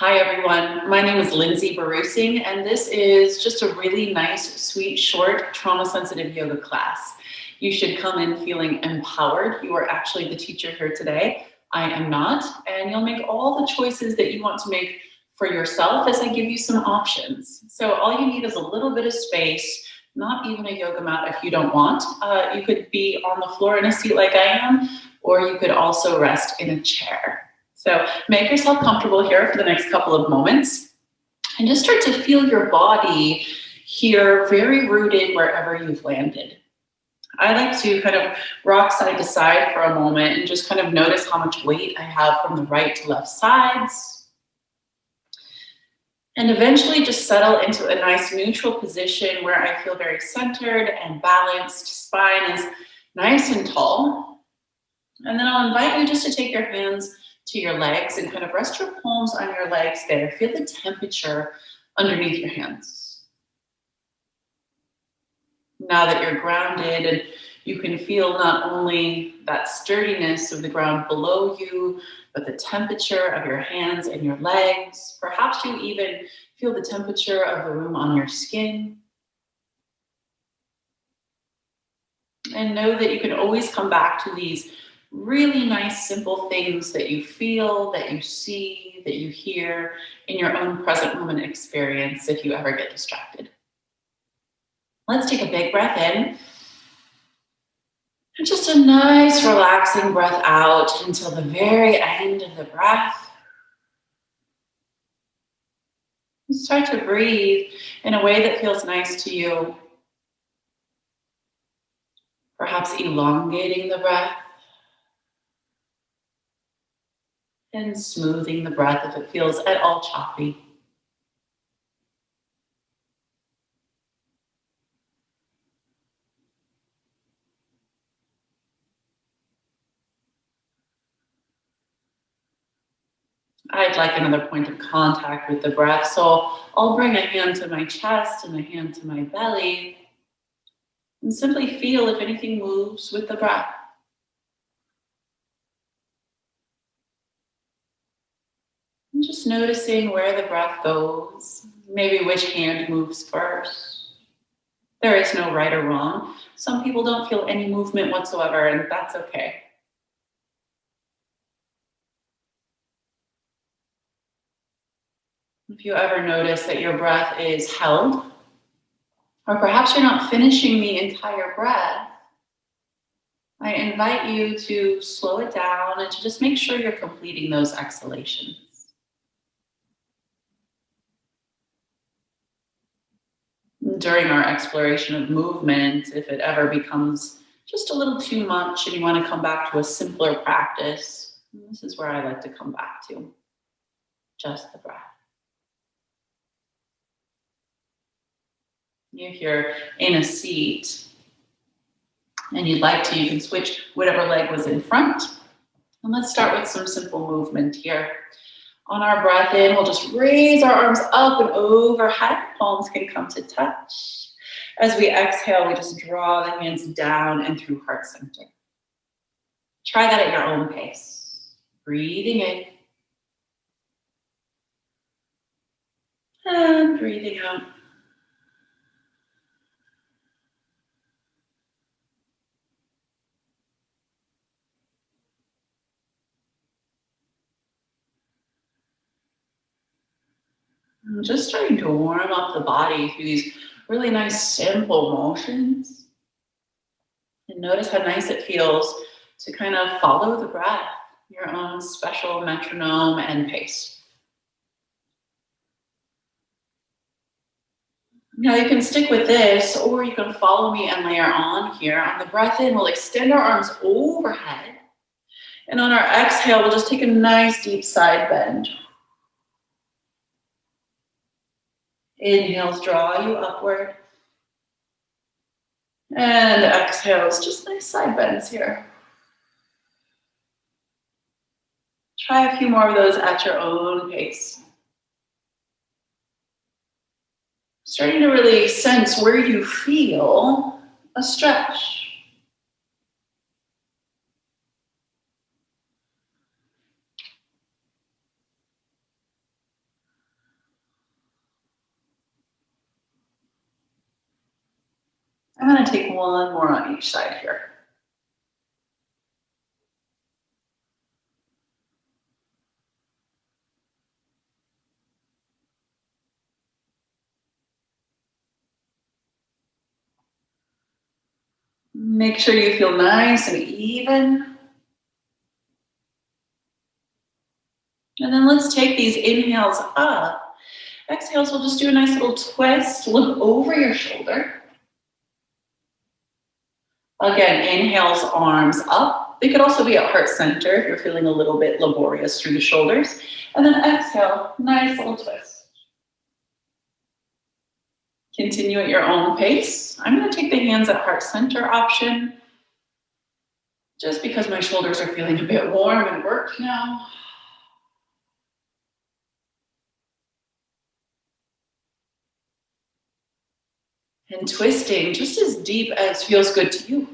Hi everyone, my name is Lindsay Barusing, and this is just a really nice, sweet, short, trauma-sensitive yoga class. You should come in feeling empowered. You are actually the teacher here today. I am not, and you'll make all the choices that you want to make for yourself as I give you some options. So all you need is a little bit of space, not even a yoga mat if you don't want. You could be on the floor in a seat like I am, or you could also rest in a chair. So make yourself comfortable here for the next couple of moments and just start to feel your body here very rooted wherever you've landed. I like to kind of rock side to side for a moment and just kind of notice how much weight I have from the right to left sides. And eventually just settle into a nice neutral position where I feel very centered and balanced. Spine is nice and tall. And then I'll invite you just to take your hands to your legs and kind of rest your palms on your legs there. Feel the temperature underneath your hands. Now that you're grounded and you can feel not only that sturdiness of the ground below you, but the temperature of your hands and your legs. Perhaps you even feel the temperature of the room on your skin. And know that you can always come back to these really nice, simple things that you feel, that you see, that you hear in your own present moment experience if you ever get distracted. Let's take a big breath in. And just a nice, relaxing breath out until the very end of the breath. And start to breathe in a way that feels nice to you. Perhaps elongating the breath. And smoothing the breath if it feels at all choppy. I'd like another point of contact with the breath, so I'll bring a hand to my chest and a hand to my belly and simply feel if anything moves with the breath. And just noticing where the breath goes, maybe which hand moves first. There is no right or wrong. Some people don't feel any movement whatsoever, and that's okay. If you ever notice that your breath is held, or perhaps you're not finishing the entire breath, I invite you to slow it down and to just make sure you're completing those exhalations. During our exploration of movement, if it ever becomes just a little too much and you want to come back to a simpler practice, this is where I like to come back to, just the breath. If you're in a seat and you'd like to, you can switch whatever leg was in front. And let's start with some simple movement here. On our breath in, we'll just raise our arms up and overhead. Palms can come to touch. As we exhale, we just draw the hands down and through heart center. Try that at your own pace. Breathing in. And breathing out. And just starting to warm up the body through these really nice, simple motions. And notice how nice it feels to kind of follow the breath, your own special metronome and pace. Now you can stick with this, or you can follow me and layer on here. On the breath in, we'll extend our arms overhead. And on our exhale, we'll just take a nice deep side bend. Inhales draw you upward. And exhales, just nice side bends here. Try a few more of those at your own pace. Starting to really sense where you feel a stretch. I'm going to take one more on each side here. Make sure you feel nice and even. And then let's take these inhales up. Exhales, we'll just do a nice little twist. Look over your shoulder. Again, inhales, arms up. They could also be at heart center if you're feeling a little bit laborious through the shoulders. And then exhale, nice little twist. Continue at your own pace. I'm going to take the hands at heart center option, just because my shoulders are feeling a bit warm and worked now. And twisting just as deep as feels good to you.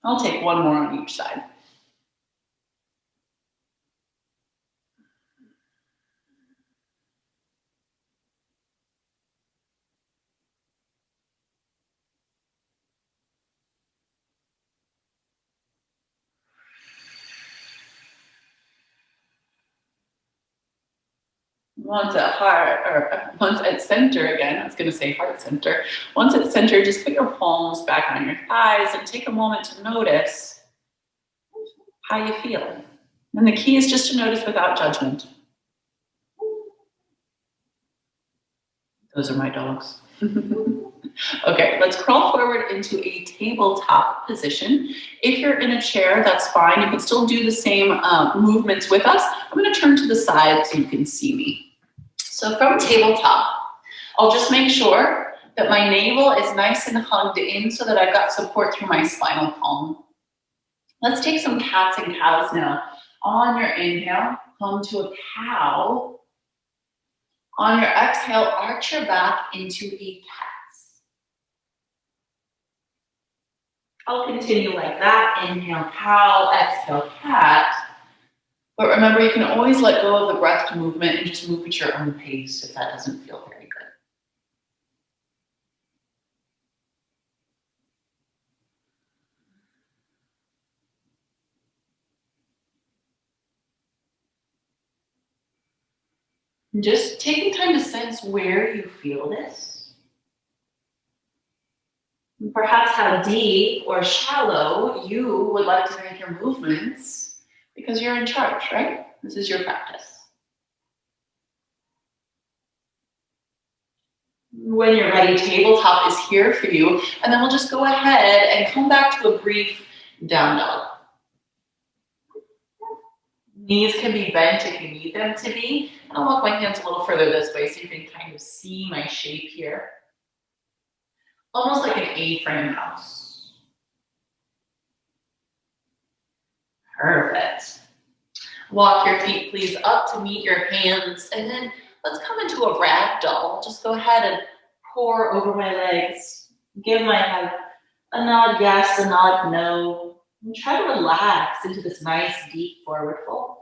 I'll take one more on each side. Once at center again, I was going to say heart center. Once at center, just put your palms back on your thighs and take a moment to notice how you feel. And the key is just to notice without judgment. Those are my dogs. Okay, let's crawl forward into a tabletop position. If you're in a chair, that's fine. You can still do the same movements with us. I'm going to turn to the side so you can see me. So from tabletop, I'll just make sure that my navel is nice and hugged in so that I've got support through my spinal column. Let's take some cats and cows now. On your inhale, come to a cow. On your exhale, arch your back into a cat. I'll continue like that. Inhale, cow, exhale, cat. But remember, you can always let go of the breath to movement and just move at your own pace if that doesn't feel very good. And just taking time to sense where you feel this. And perhaps how deep or shallow you would like to make your movements, because you're in charge, right? This is your practice. When you're ready, tabletop is here for you. And then we'll just go ahead and come back to a brief down dog. Knees can be bent if you need them to be. And I'll walk my hands a little further this way so you can kind of see my shape here. Almost like an A-frame house. Perfect. Walk your feet please up to meet your hands, and then let's come into a ragdoll. Just go ahead and pour over my legs. Give my head a nod yes, a nod no. And try to relax into this nice deep forward fold.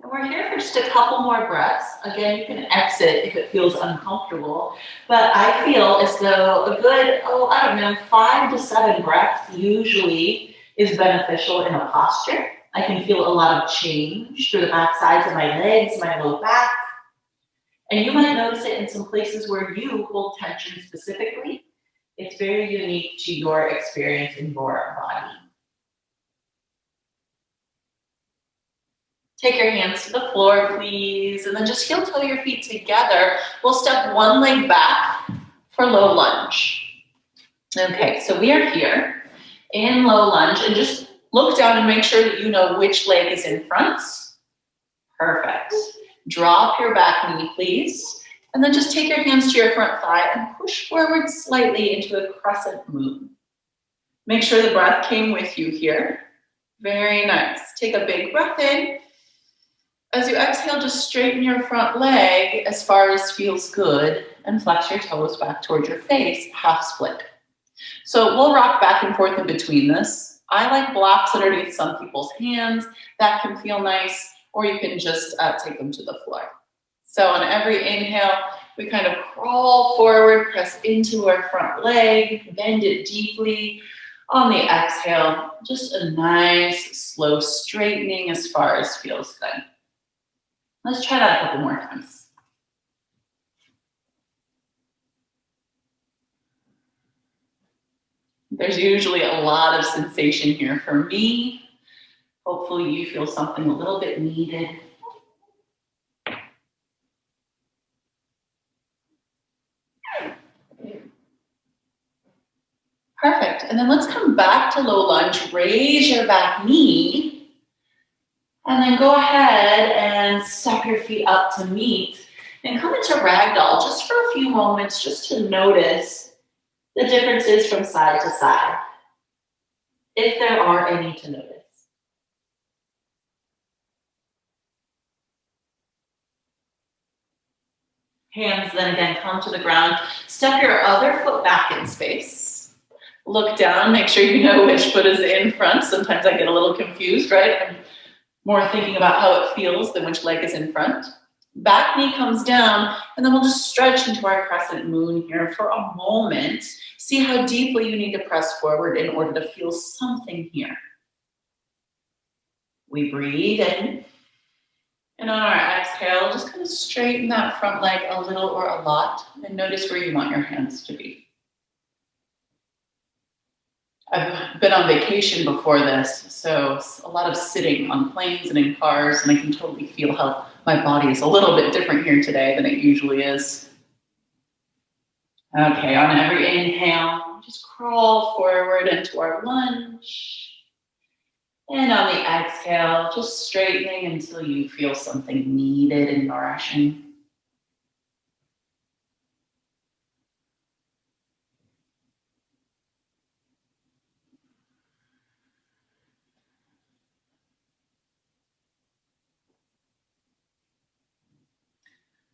And we're here for just a couple more breaths. Again, you can exit if it feels uncomfortable, but I feel as though a good, 5 to 7 breaths usually is beneficial in a posture. I can feel a lot of change through the back sides of my legs, my low back. And you might notice it in some places where you hold tension specifically. It's very unique to your experience in your body. Take your hands to the floor, please, and then just heel toe your feet together. We'll step one leg back for low lunge. Okay, so we are here in low lunge, and just look down and make sure that you know which leg is in front. Perfect. Drop your back knee, please, and then just take your hands to your front thigh and push forward slightly into a crescent moon. Make sure the breath came with you here. Very nice. Take a big breath in. As you exhale, just straighten your front leg as far as feels good and flex your toes back towards your face, half split. So we'll rock back and forth in between this. I like blocks underneath some people's hands. That can feel nice, or you can just take them to the floor. So on every inhale, we kind of crawl forward, press into our front leg, bend it deeply. On the exhale, just a nice, slow straightening as far as feels good. Let's try that a couple more times. There's usually a lot of sensation here for me. Hopefully you feel something a little bit needed. Perfect. And then let's come back to low lunge. Raise your back knee. And then go ahead and step your feet up to meet. And come into Ragdoll just for a few moments, just to notice the differences from side to side, if there are any to notice. Hands then again come to the ground. Step your other foot back in space. Look down, make sure you know which foot is in front. Sometimes I get a little confused, right? I'm more thinking about how it feels than which leg is in front. Back knee comes down, and then we'll just stretch into our crescent moon here for a moment. See how deeply you need to press forward in order to feel something here. We breathe in. And on our exhale, just kind of straighten that front leg a little or a lot, and notice where you want your hands to be. I've been on vacation before this, so a lot of sitting on planes and in cars, and I can totally feel how my body is a little bit different here today than it usually is. Okay, on every inhale, just crawl forward into our lunge. And on the exhale, just straightening until you feel something needed and nourishing.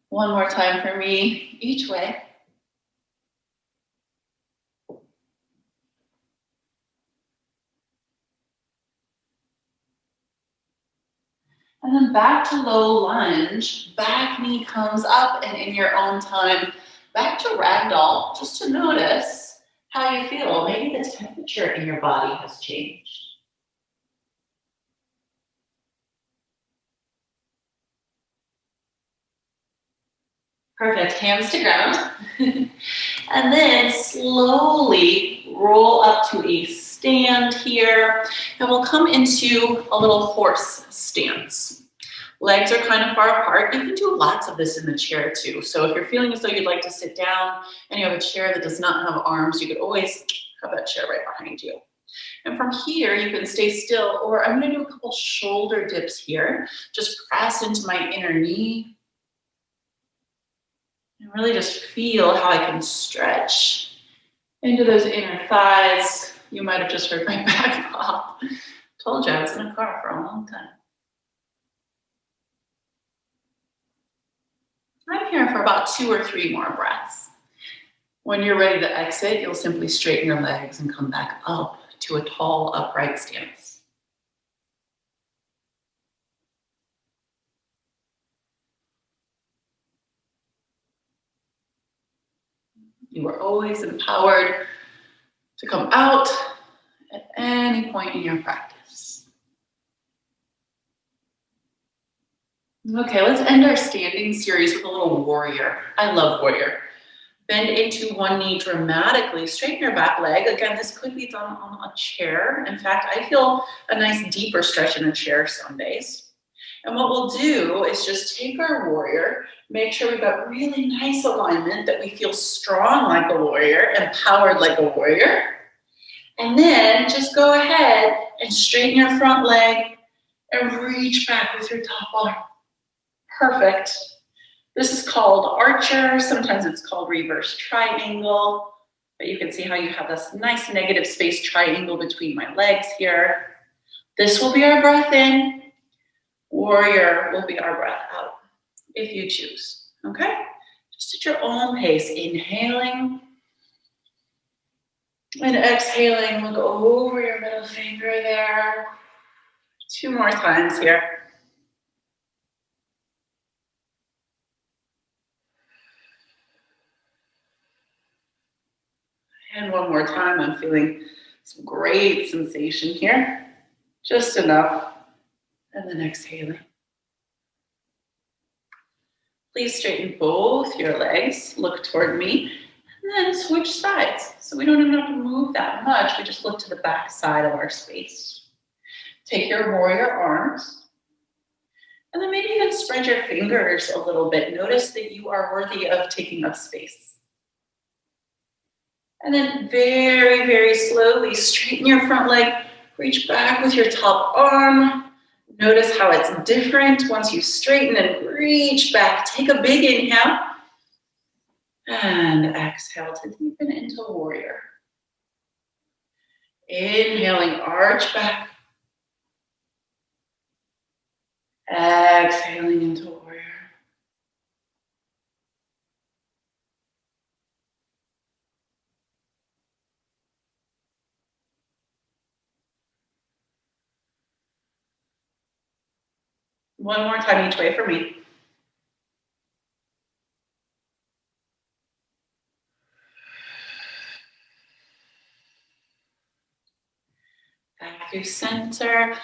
One more time for me, each way. And then back to low lunge, back knee comes up, and in your own time, back to Ragdoll, just to notice how you feel. Maybe the temperature in your body has changed. Perfect, hands to ground. And then slowly roll up to a stand here, and we'll come into a little horse stance. Legs are kind of far apart. You can do lots of this in the chair too. So if you're feeling as though you'd like to sit down and you have a chair that does not have arms, you could always have that chair right behind you. And from here, you can stay still, or I'm gonna do a couple shoulder dips here. Just press into my inner knee. And really just feel how I can stretch into those inner thighs. You might have just heard my back pop. Told you I was in a car for a long time. I'm here for about 2 or 3 more breaths. When you're ready to exit, you'll simply straighten your legs and come back up to a tall, upright stance. You are always empowered to come out at any point in your practice. Okay, let's end our standing series with a little warrior. I love warrior. Bend into one knee dramatically, straighten your back leg. Again, this could be done on a chair. In fact, I feel a nice deeper stretch in a chair some days. And what we'll do is just take our warrior, make sure we've got really nice alignment, that we feel strong like a warrior, empowered like a warrior. And then just go ahead and straighten your front leg and reach back with your top arm. Perfect. This is called archer. Sometimes it's called reverse triangle. But you can see how you have this nice negative space triangle between my legs here. This will be our breath in. Warrior will be our breath out, if you choose, okay? Just at your own pace, inhaling and exhaling. Look over your middle finger there. 2 more times here. And 1 more time. I'm feeling some great sensation here. Just enough. And then exhaling. Please straighten both your legs. Look toward me. And then switch sides. So we don't even have to move that much. We just look to the back side of our space. Take your warrior arms. And then maybe even spread your fingers a little bit. Notice that you are worthy of taking up space. And then very, very slowly straighten your front leg. Reach back with your top arm. Notice how it's different once you straighten and reach back. Take a big inhale. And exhale to deepen into warrior. Inhaling, arch back. Exhaling into warrior. One more time each way for me. Back through center.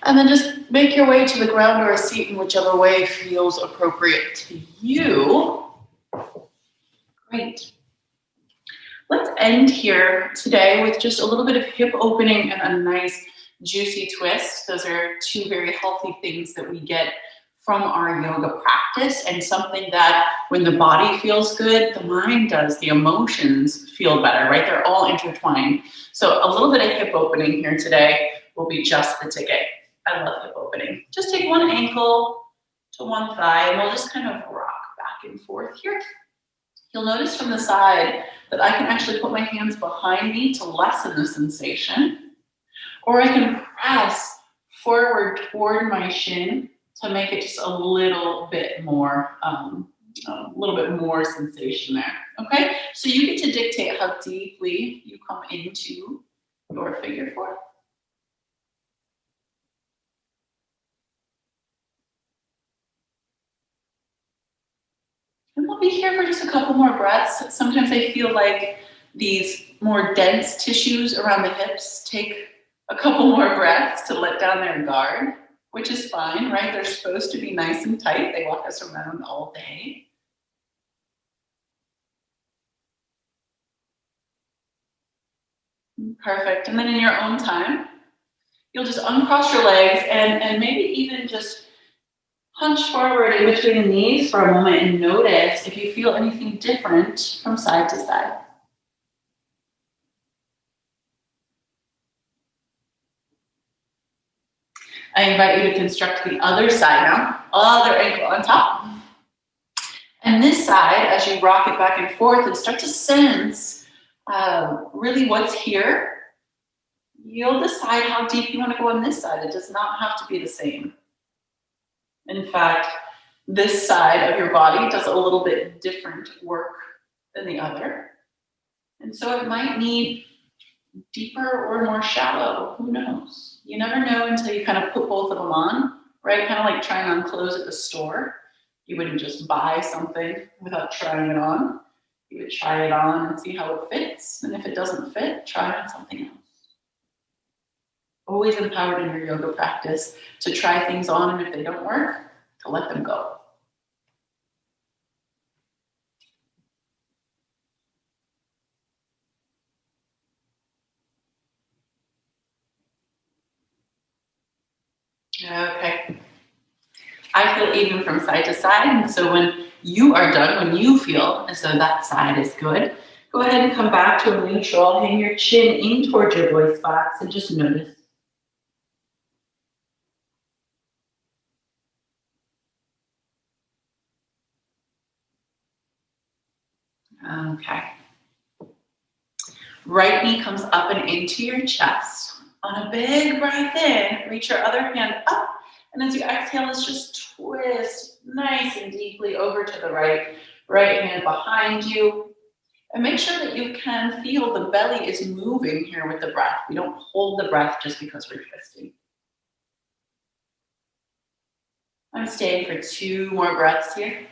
And then just make your way to the ground or a seat in whichever way feels appropriate to you. Great. Let's end here today with just a little bit of hip opening and a nice juicy twist. Those are 2 very healthy things that we get from our yoga practice, and something that when the body feels good, the mind does, the emotions feel better, right? They're all intertwined. So a little bit of hip opening here today will be just the ticket. I love hip opening. Just take one ankle to one thigh, and we'll just kind of rock back and forth here. You'll notice from the side that I can actually put my hands behind me to lessen the sensation, or I can press forward toward my shin to make it just a little bit more sensation there, okay? So you get to dictate how deeply you come into your figure 4. And we'll be here for just a couple more breaths. Sometimes I feel like these more dense tissues around the hips take a couple more breaths to let down their guard, which is fine, right? They're supposed to be nice and tight. They walk us around all day. Perfect. And then in your own time, you'll just uncross your legs and maybe even just hunch forward in between the knees for a moment and notice if you feel anything different from side to side. I invite you to construct the other side now, other ankle on top. And this side, as you rock it back and forth and start to sense really what's here, you'll decide how deep you want to go on this side. It does not have to be the same. In fact, this side of your body does a little bit different work than the other. And so it might need deeper or more shallow, who knows? You never know until you kind of put both of them on, right? Kind of like trying on clothes at the store. You wouldn't just buy something without trying it on. You would try it on and see how it fits. And if it doesn't fit, try on something else. Always empowered in your yoga practice to try things on, and if they don't work, to let them go. Okay. I feel even from side to side, and so when you are done, when you feel as though that side is good, go ahead and come back to a neutral. Hang your chin in towards your voice box and just notice. Okay. Right knee comes up and into your chest. On a big breath in, reach your other hand up And as you exhale, let's just twist nice and deeply over to the right. Right hand behind you. And make sure that you can feel the belly is moving here with the breath. We don't hold the breath just because we're twisting. I'm staying for 2 more breaths here.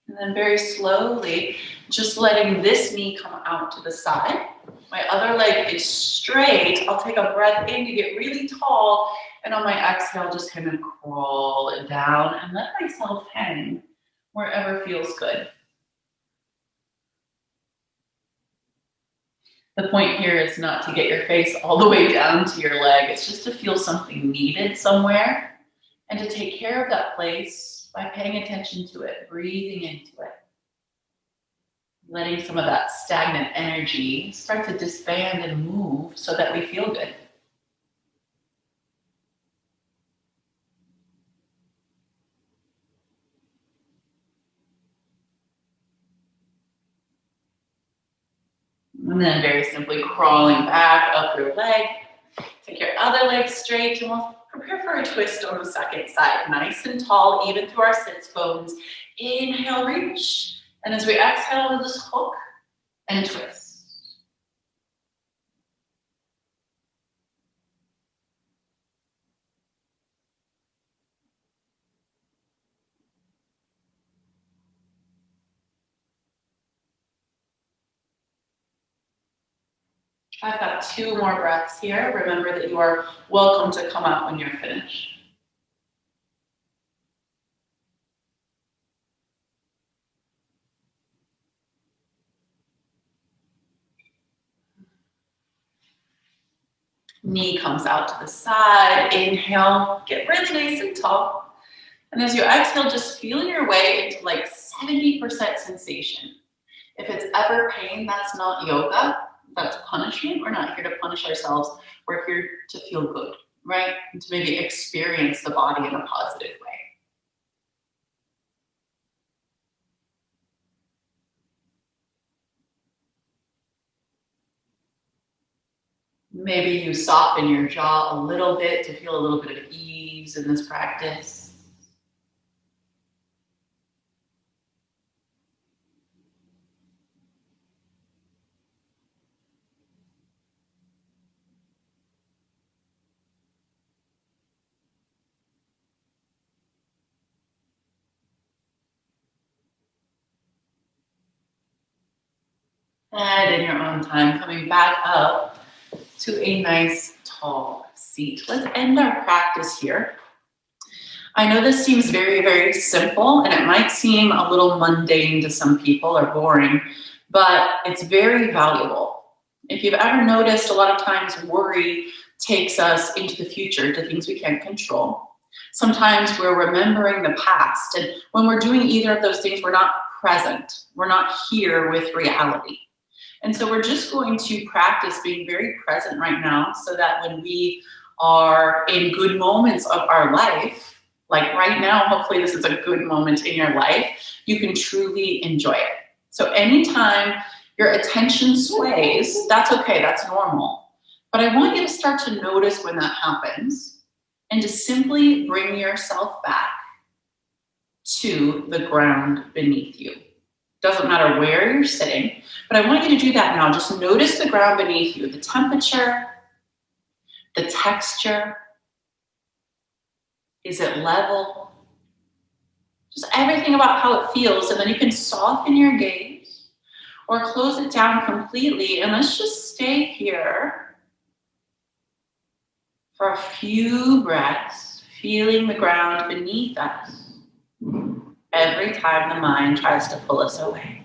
And then very slowly, just letting this knee come out to the side. My other leg is straight. I'll take a breath in to get really tall. And on my exhale, just kind of crawl it down and let myself hang wherever feels good. The point here is not to get your face all the way down to your leg. It's just to feel something needed somewhere and to take care of that place by paying attention to it, breathing into it. Letting some of that stagnant energy start to disband and move so that we feel good. And then very simply crawling back up your leg. Take your other leg straight and we'll prepare for a twist on the second side. Nice and tall, even through our sits bones. Inhale, reach. And as we exhale, we'll just hook and twist. I've got 2 more breaths here. Remember that you are welcome to come out when you're finished. Knee comes out to the side. Inhale, get really nice and tall. And as you exhale, just feel your way into like 70% sensation. If it's ever pain, that's not yoga. That's punishment. We're not here to punish ourselves. We're here to feel good, right? And to maybe experience the body in a positive way. Maybe you soften your jaw a little bit to feel a little bit of ease in this practice. And in your own time, coming back up to a nice tall seat. Let's end our practice here. I know this seems very, very simple, and it might seem a little mundane to some people or boring, but it's very valuable. If you've ever noticed, a lot of times worry takes us into the future to things we can't control. Sometimes we're remembering the past, and when we're doing either of those things, we're not present. We're not here with reality. And so we're just going to practice being very present right now so that when we are in good moments of our life, like right now, hopefully this is a good moment in your life, you can truly enjoy it. So anytime your attention sways, that's okay, that's normal. But I want you to start to notice when that happens and to simply bring yourself back to the ground beneath you. Doesn't matter where you're sitting, but I want you to do that now. Just notice the ground beneath you, the temperature, the texture. Is it level? Just everything about how it feels, and then you can soften your gaze or close it down completely, and let's just stay here for a few breaths, feeling the ground beneath us every time the mind tries to pull us away.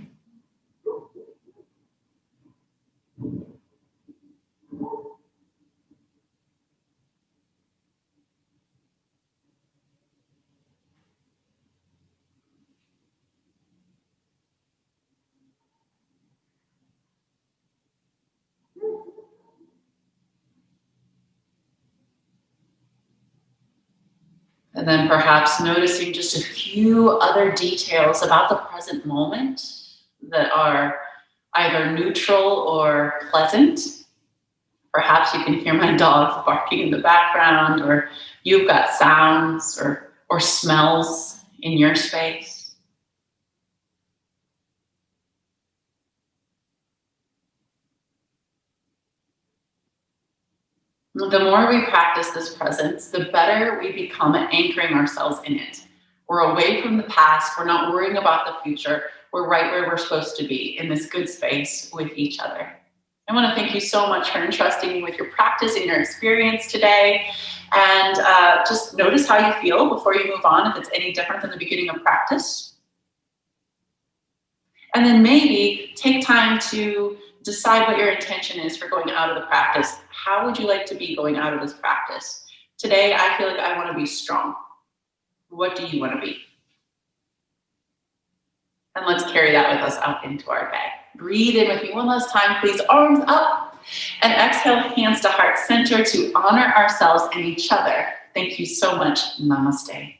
And then perhaps noticing just a few other details about the present moment that are either neutral or pleasant. Perhaps you can hear my dog barking in the background, or you've got sounds or smells in your space. The more we practice this presence, the better we become at anchoring ourselves in it. We're away from the past. We're not worrying about the future. We're right where we're supposed to be, in this good space with each other. I want to thank you so much for entrusting me with your practice and your experience today. And just notice how you feel before you move on, if it's any different than the beginning of practice. And then maybe take time to decide what your intention is for going out of the practice. How would you like to be going out of this practice? Today, I feel like I want to be strong. What do you want to be? And let's carry that with us out into our day. Breathe in with me one last time, please. Arms up. And exhale, hands to heart center to honor ourselves and each other. Thank you so much. Namaste.